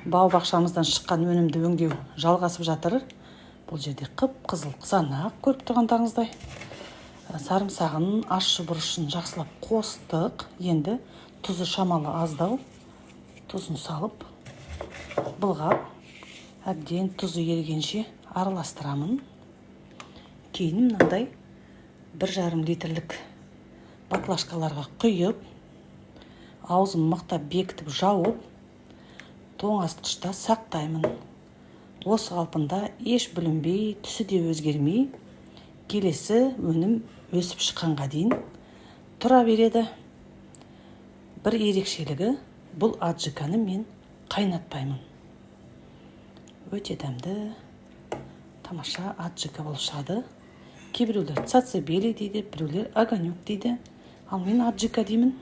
бау бақшамыздан шыққан өнімді өңдеу жалғасып жатыр. Бұл жерде қып-қызыл қызанақ көріп тұрғандарыңыздай. Сарымсағын, ащы бұрышын жақсылап қостық. Енді тұзы шамалы аздау. Тұзын салып, былғап, әбден тұзы ерігенше араластырамын. Кейін мынандай 1,5 литрлік баклажкаларға құйып, аузын мықтап бекітіп жауып, тоңазытқышта сақтаймын. Осы қалпында еш бүлінбей, түсі де өзгермей, келесі өнім өсіп шыққанға дейін тұра береді. Бір ерекшелігі, бұл аджиканы мен қайнатпаймын. Өте дәмді, тамаша аджика болып шығады. Кейбіреулер цацебели дейді, біреулер огонек дейді. Ал мен аджика деймін.